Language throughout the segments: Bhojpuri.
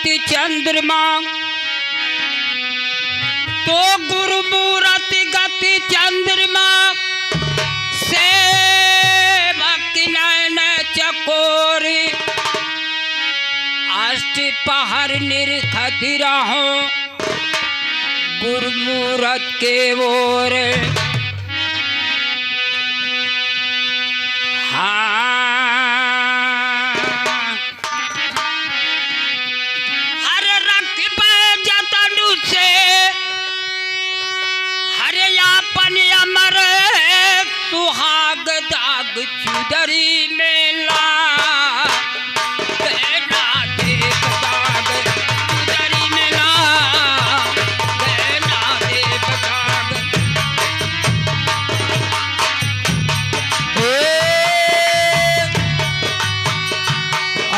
गति चंद्रमा, तो गुरुमूरत गति चंद्रमा से भक्ति नयन चकोरी, अष्ट पहर निरखति रहो गुरुमूरत के ओर। हरे रख जतनु से हरे यापन अमर सुहाग दाग चुदरी मेला, देना देव दाग चुदरी मेला, देना देव दाग।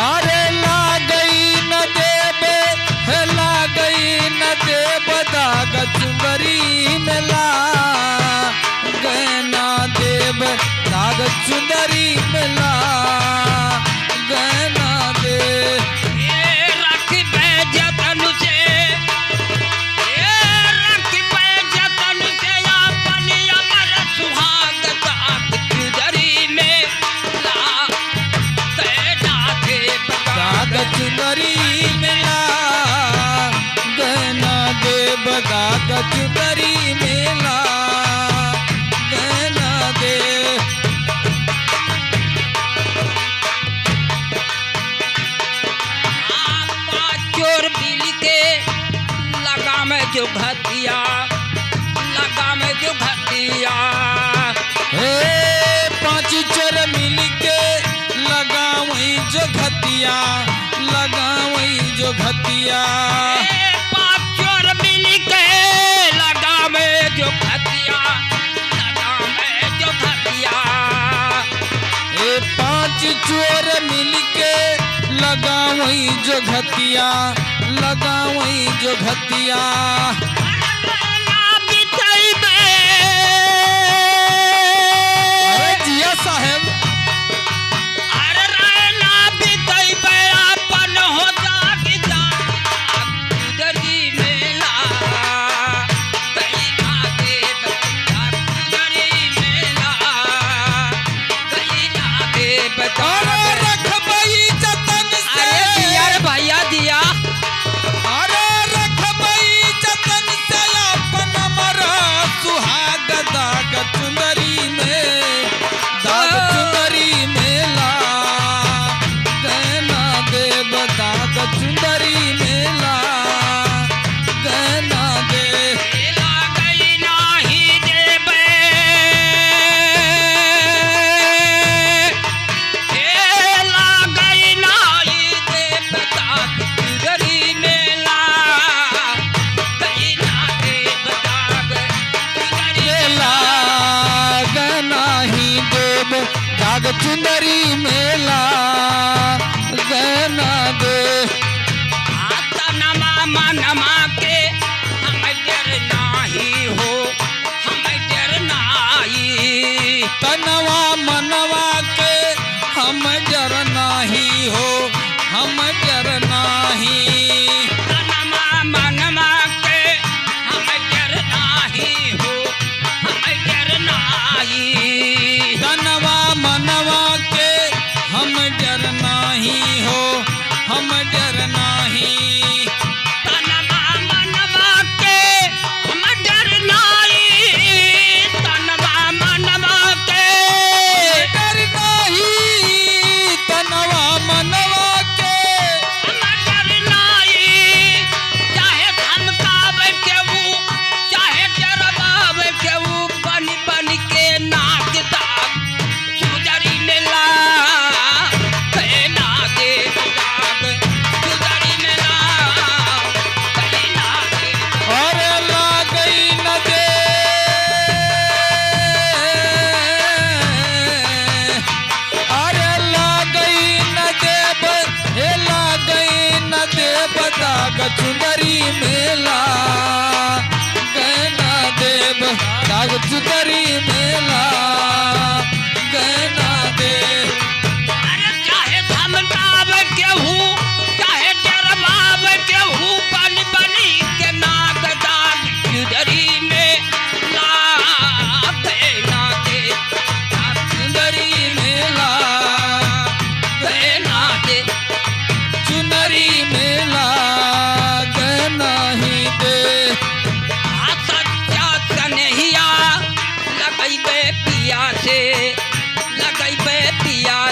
अरे ला गई न देव दाग चुंदरी मिला, गहना देव दाग चुंदरी मिला, गहना दे। ये रख जतन से, ये रख जतन से अपन अमर सुहाग दाग चुदरी में ला, देना देव दाग चुंदरी मिला, गहना देव दाग चुंदरी मिला, गहना दे। चोर बिल के लगा में जो घतिया, लगा में जो घतिया, हे पांच चोर मिल के लगा वही जो घतिया, लगा वही जो घतिया। पांच चोर मिल के लगा में जो घतिया, लगा में जो घतिया। ए पांच चोर मिल के लगा वही जो घतिया, लगा वही जो घतिया। अरे जिया साहब, अरे रहना भी कई अपन हो जागी चुदरी मेला, कई ना देव चुदरी मेला, कई ना देव। अरे रखबई जतन से, अरे दिया रे भैया दिया, अरे रखबई जतन से अपन मरा सुहाग दाग चुंदरी में, दाग चुंदरी मेला, गहना देव दाग चुंदरी मेला, गहना दे। मेला गई नाही देवे, मेला गई नाही देव दाग चुदरी मेला, गई ना देव दाग चुदरी मेला, गहना ही देव दाग चुंदरी मेला, गहना दे। तनमा मनमा के हम डर नाही हो, हम डर नाही। तनवा मनवा के हम डर नाही हो, हम डर नाही। तनमा मनमा के हम डर नाही हो, हम डर नाही। तनवा मनवा के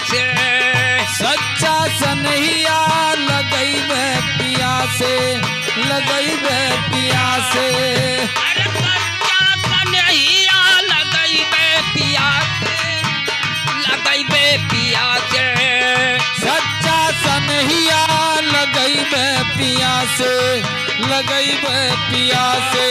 से सच्चा सनहिया लगैबे पिया से, लगैबे पिया से। अरे सच्चा कन्हैया लगैबे पिया से, लगैबे पिया से। सच्चा सनहिया लगैबे पिया से, लगैबे पिया से।